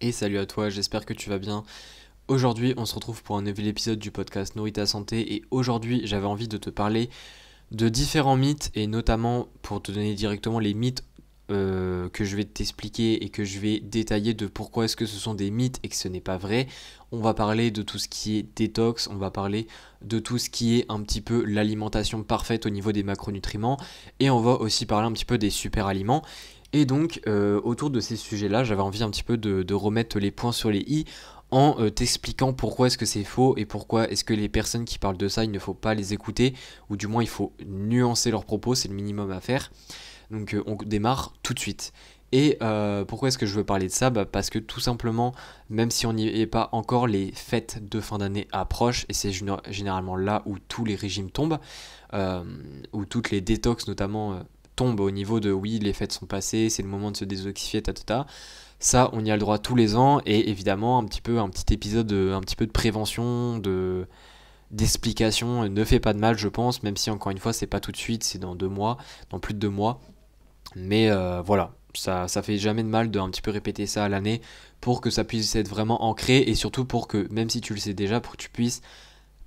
Et salut à toi, j'espère que tu vas bien. Aujourd'hui, on se retrouve pour un nouvel épisode du podcast Nourris ta santé et aujourd'hui, j'avais envie de te parler de différents mythes et notamment pour te donner directement les mythes que je vais t'expliquer et que je vais détailler de pourquoi est-ce que ce sont des mythes et que ce n'est pas vrai. On va parler de tout ce qui est détox, on va parler de tout ce qui est un petit peu l'alimentation parfaite au niveau des macronutriments et on va aussi parler un petit peu des super aliments. Et donc, autour de ces sujets-là, j'avais envie un petit peu de remettre les points sur les i en t'expliquant pourquoi est-ce que c'est faux et pourquoi est-ce que les personnes qui parlent de ça, il ne faut pas les écouter, ou du moins il faut nuancer leurs propos, c'est le minimum à faire. Donc on démarre tout de suite. Et pourquoi est-ce que je veux parler de ça? Parce que tout simplement, même si on n'y est pas encore, les fêtes de fin d'année approchent, et c'est généralement là où tous les régimes tombent, où toutes les détox notamment tombent au niveau de oui, les fêtes sont passées, c'est le moment de se détoxifier, ta. Ça, on y a le droit tous les ans, et évidemment, un petit épisode, un petit peu de prévention, d'explication ne fait pas de mal, je pense, même si encore une fois, c'est pas tout de suite, c'est dans 2 mois, dans plus de 2 mois. Mais voilà, ça fait jamais de mal de un petit peu répéter ça à l'année pour que ça puisse être vraiment ancré et surtout pour que, même si tu le sais déjà, pour que tu puisses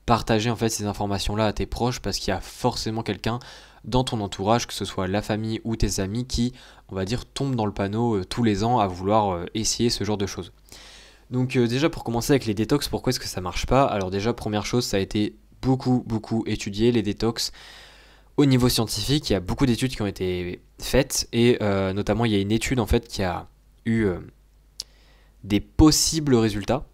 partager en fait ces informations-là à tes proches parce qu'il y a forcément quelqu'un dans ton entourage, que ce soit la famille ou tes amis, qui, on va dire, tombe dans le panneau tous les ans à vouloir essayer ce genre de choses. Donc déjà pour commencer avec les détox, pourquoi est-ce que ça marche pas? Alors déjà première chose, ça a été beaucoup étudié les détox au niveau scientifique. Il y a beaucoup d'études qui ont été faites et notamment il y a une étude en fait qui a eu des possibles résultats.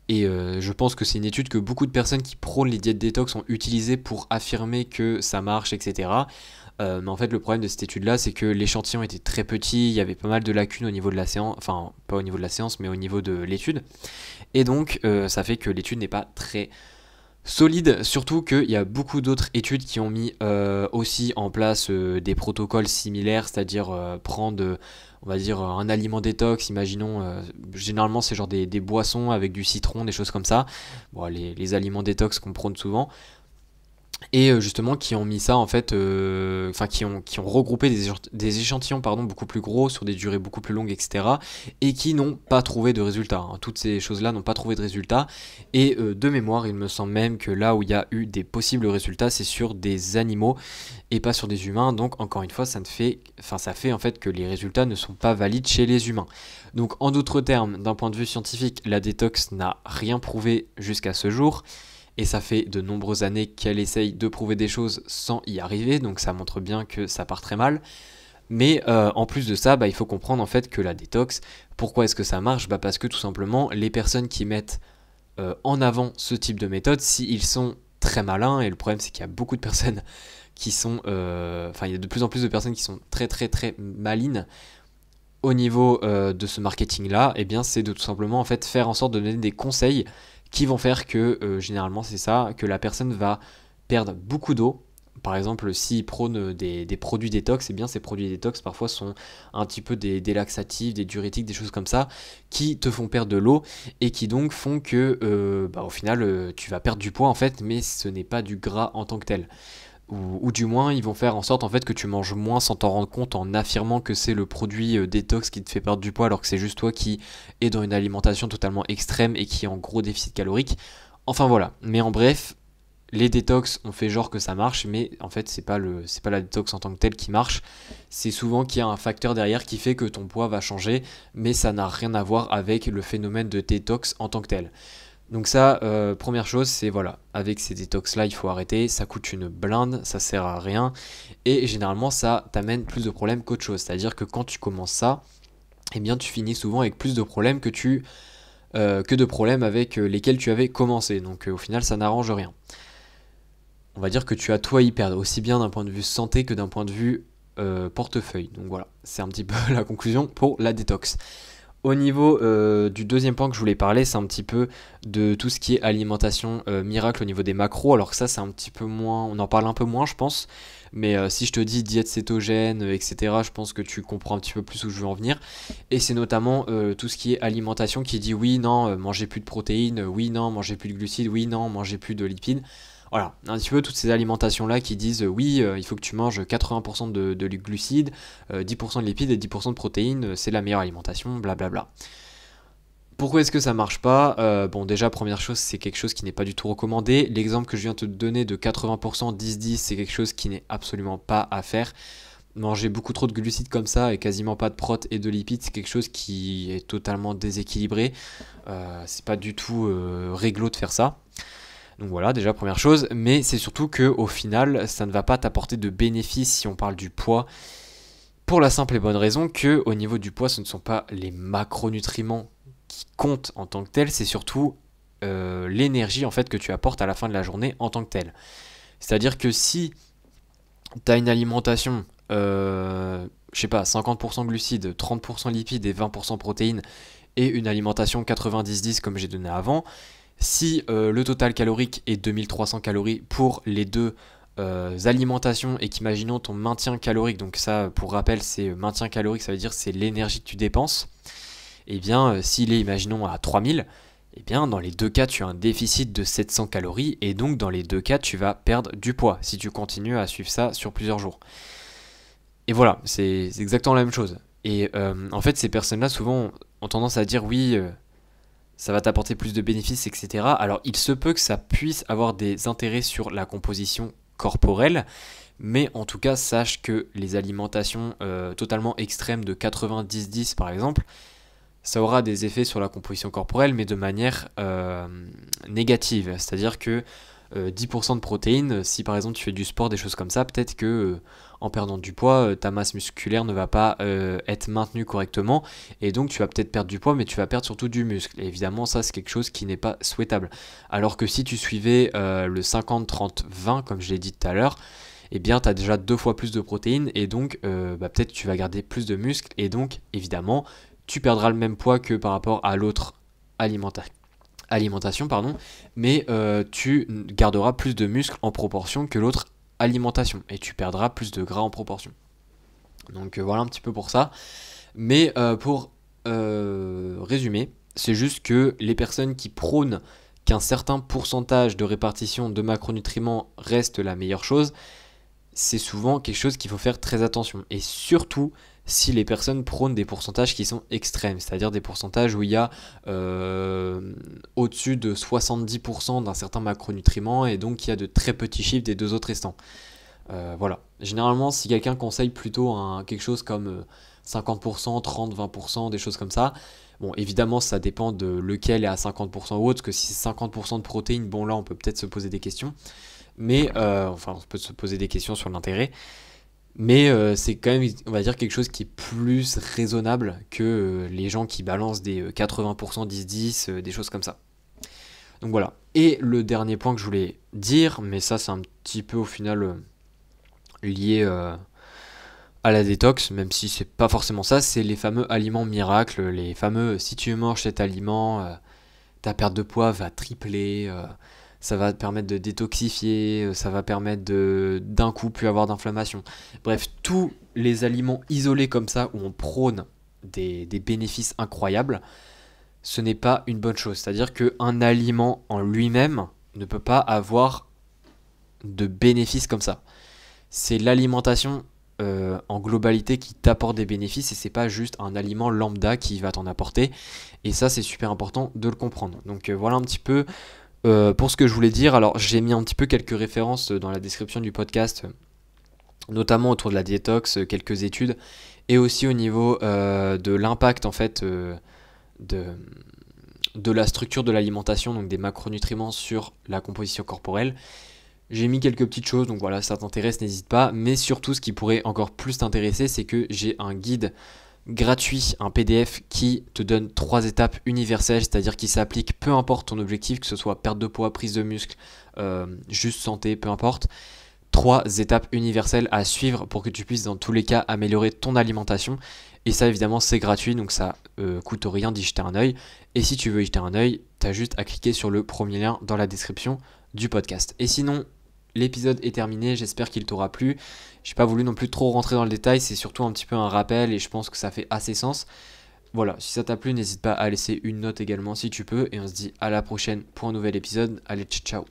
Et je pense que c'est une étude que beaucoup de personnes qui prônent les diètes détox ont utilisée pour affirmer que ça marche, etc. Mais en fait, le problème de cette étude-là, c'est que l'échantillon était très petit, il y avait pas mal de lacunes au niveau de la séance, enfin, pas au niveau de la séance, mais au niveau de l'étude. Et donc, ça fait que l'étude n'est pas très solide, surtout qu'il y a beaucoup d'autres études qui ont mis aussi en place des protocoles similaires, c'est-à-dire prendre, on va dire, un aliment détox, imaginons, généralement c'est genre des boissons avec du citron, des choses comme ça, bon, les aliments détox qu'on prône souvent, et justement qui ont mis ça en fait, enfin qui ont regroupé des échantillons pardon, beaucoup plus gros sur des durées beaucoup plus longues, etc. Et qui n'ont pas trouvé de résultats, hein. Toutes ces choses-là n'ont pas trouvé de résultats. Et de mémoire, il me semble même que là où il y a eu des possibles résultats, c'est sur des animaux et pas sur des humains. Donc encore une fois, ça fait en fait que les résultats ne sont pas valides chez les humains. Donc en d'autres termes, d'un point de vue scientifique, la détox n'a rien prouvé jusqu'à ce jour. Et ça fait de nombreuses années qu'elle essaye de prouver des choses sans y arriver, donc ça montre bien que ça part très mal. Mais en plus de ça, il faut comprendre en fait que la détox, pourquoi est-ce que ça marche? Parce que tout simplement, les personnes qui mettent en avant ce type de méthode, s'ils sont très malins, et le problème c'est qu'il y a beaucoup de personnes qui sont... Enfin, il y a de plus en plus de personnes qui sont très malines au niveau de ce marketing-là, et bien c'est de tout simplement en fait faire en sorte de donner des conseils qui vont faire que, généralement c'est ça, que la personne va perdre beaucoup d'eau. Par exemple, s'ils prônent des produits détox, et bien ces produits détox parfois sont un petit peu des laxatifs, des diurétiques, des choses comme ça, qui te font perdre de l'eau et qui donc font que, au final, tu vas perdre du poids en fait, mais ce n'est pas du gras en tant que tel. Ou du moins ils vont faire en sorte en fait que tu manges moins sans t'en rendre compte en affirmant que c'est le produit détox qui te fait perdre du poids alors que c'est juste toi qui es dans une alimentation totalement extrême et qui est en gros déficit calorique. Enfin voilà, mais en bref, les détox on fait genre que ça marche mais en fait c'est pas la détox en tant que telle qui marche, c'est souvent qu'il y a un facteur derrière qui fait que ton poids va changer mais ça n'a rien à voir avec le phénomène de détox en tant que tel. Donc ça, première chose, c'est voilà, avec ces détox-là, il faut arrêter, ça coûte une blinde, ça sert à rien, et généralement ça t'amène plus de problèmes qu'autre chose. C'est-à-dire que quand tu commences ça, eh bien tu finis souvent avec plus de problèmes que de problèmes avec lesquels tu avais commencé. Donc au final, ça n'arrange rien. On va dire que tu as toi à y perdre, aussi bien d'un point de vue santé que d'un point de vue portefeuille. Donc voilà, c'est un petit peu la conclusion pour la détox. Au niveau du deuxième point que je voulais parler, c'est un petit peu de tout ce qui est alimentation miracle au niveau des macros. Alors que ça, c'est un petit peu moins, on en parle un peu moins, je pense. Mais si je te dis diète cétogène, etc., je pense que tu comprends un petit peu plus où je veux en venir. Et c'est notamment tout ce qui est alimentation qui dit oui, non, mangez plus de protéines, oui, non, mangez plus de glucides, oui, non, mangez plus de lipides. Voilà, un petit peu toutes ces alimentations-là qui disent oui, il faut que tu manges 80% de glucides, 10% de lipides et 10% de protéines, c'est la meilleure alimentation, blablabla. Pourquoi est-ce que ça marche pas? Bon, déjà, première chose, c'est quelque chose qui n'est pas du tout recommandé. L'exemple que je viens de te donner de 80% 10-10, c'est quelque chose qui n'est absolument pas à faire. Manger beaucoup trop de glucides comme ça et quasiment pas de prot et de lipides, c'est quelque chose qui est totalement déséquilibré. C'est pas du tout réglo de faire ça. Donc voilà, déjà première chose, mais c'est surtout que au final, ça ne va pas t'apporter de bénéfices si on parle du poids, pour la simple et bonne raison que au niveau du poids, ce ne sont pas les macronutriments qui comptent en tant que tels, c'est surtout l'énergie en fait que tu apportes à la fin de la journée en tant que telle. C'est-à-dire que si tu as une alimentation, je sais pas, 50% glucides, 30% lipides et 20% protéines, et une alimentation 90-10 comme j'ai donné avant, si le total calorique est 2300 calories pour les deux alimentations et qu'imaginons ton maintien calorique, donc ça pour rappel c'est maintien calorique, ça veut dire c'est l'énergie que tu dépenses, et bien s'il est imaginons à 3000, et bien dans les deux cas tu as un déficit de 700 calories et donc dans les deux cas tu vas perdre du poids si tu continues à suivre ça sur plusieurs jours. Et voilà, c'est exactement la même chose. Et en fait ces personnes-là souvent ont tendance à dire oui, ça va t'apporter plus de bénéfices, etc. Alors il se peut que ça puisse avoir des intérêts sur la composition corporelle, mais en tout cas sache que les alimentations totalement extrêmes de 90-10 par exemple, ça aura des effets sur la composition corporelle, mais de manière négative. C'est-à-dire que 10% de protéines, si par exemple tu fais du sport, des choses comme ça, peut-être que en perdant du poids, ta masse musculaire ne va pas être maintenue correctement, et donc tu vas peut-être perdre du poids, mais tu vas perdre surtout du muscle. Et évidemment, ça c'est quelque chose qui n'est pas souhaitable. Alors que si tu suivais le 50-30-20, comme je l'ai dit tout à l'heure, eh bien tu as déjà 2 fois plus de protéines, et donc peut-être tu vas garder plus de muscles, et donc évidemment tu perdras le même poids que par rapport à l'autre alimentation, pardon, mais tu garderas plus de muscles en proportion que l'autre alimentation, et tu perdras plus de gras en proportion. Donc voilà un petit peu pour ça. Mais pour résumer, c'est juste que les personnes qui prônent qu'un certain pourcentage de répartition de macronutriments reste la meilleure chose, c'est souvent quelque chose qu'il faut faire très attention. Et surtout si les personnes prônent des pourcentages qui sont extrêmes, c'est-à-dire des pourcentages où il y a au-dessus de 70% d'un certain macronutriment et donc il y a de très petits chiffres des deux autres restants. Voilà. Généralement, si quelqu'un conseille plutôt quelque chose comme 50%, 30, 20%, des choses comme ça, bon, évidemment, ça dépend de lequel est à 50% ou autre, parce que si c'est 50% de protéines, bon là, on peut peut-être se poser des questions. Mais, enfin, on peut se poser des questions sur l'intérêt. Mais c'est quand même, on va dire, quelque chose qui est plus raisonnable que les gens qui balancent des 80% 10-10, des choses comme ça. Donc voilà. Et le dernier point que je voulais dire, mais ça c'est un petit peu au final lié à la détox, même si c'est pas forcément ça, c'est les fameux aliments miracles, les fameux si tu manges cet aliment, ta perte de poids va tripler, ça va te permettre de détoxifier, ça va permettre d'un coup plus avoir d'inflammation. Bref, tous les aliments isolés comme ça où on prône des bénéfices incroyables, ce n'est pas une bonne chose. C'est-à-dire qu'un aliment en lui-même ne peut pas avoir de bénéfices comme ça. C'est l'alimentation en globalité qui t'apporte des bénéfices et c'est pas juste un aliment lambda qui va t'en apporter. Et ça, c'est super important de le comprendre. Donc voilà un petit peu pour ce que je voulais dire. Alors j'ai mis un petit peu quelques références dans la description du podcast, notamment autour de la détox, quelques études, et aussi au niveau de l'impact en fait de la structure de l'alimentation, donc des macronutriments sur la composition corporelle. J'ai mis quelques petites choses, donc voilà, si ça t'intéresse, n'hésite pas. Mais surtout, ce qui pourrait encore plus t'intéresser, c'est que j'ai un guide gratuit, un PDF qui te donne 3 étapes universelles, c'est-à-dire qui s'appliquent peu importe ton objectif, que ce soit perte de poids, prise de muscle, juste santé, peu importe. 3 étapes universelles à suivre pour que tu puisses dans tous les cas améliorer ton alimentation. Et ça évidemment c'est gratuit, donc ça coûte rien d'y jeter un œil. Et si tu veux y jeter un œil, tu as juste à cliquer sur le premier lien dans la description du podcast. Et sinon, l'épisode est terminé, j'espère qu'il t'aura plu. J'ai pas voulu non plus trop rentrer dans le détail, c'est surtout un petit peu un rappel et je pense que ça fait assez sens. Voilà, si ça t'a plu, n'hésite pas à laisser une note également si tu peux. Et on se dit à la prochaine pour un nouvel épisode. Allez, ciao.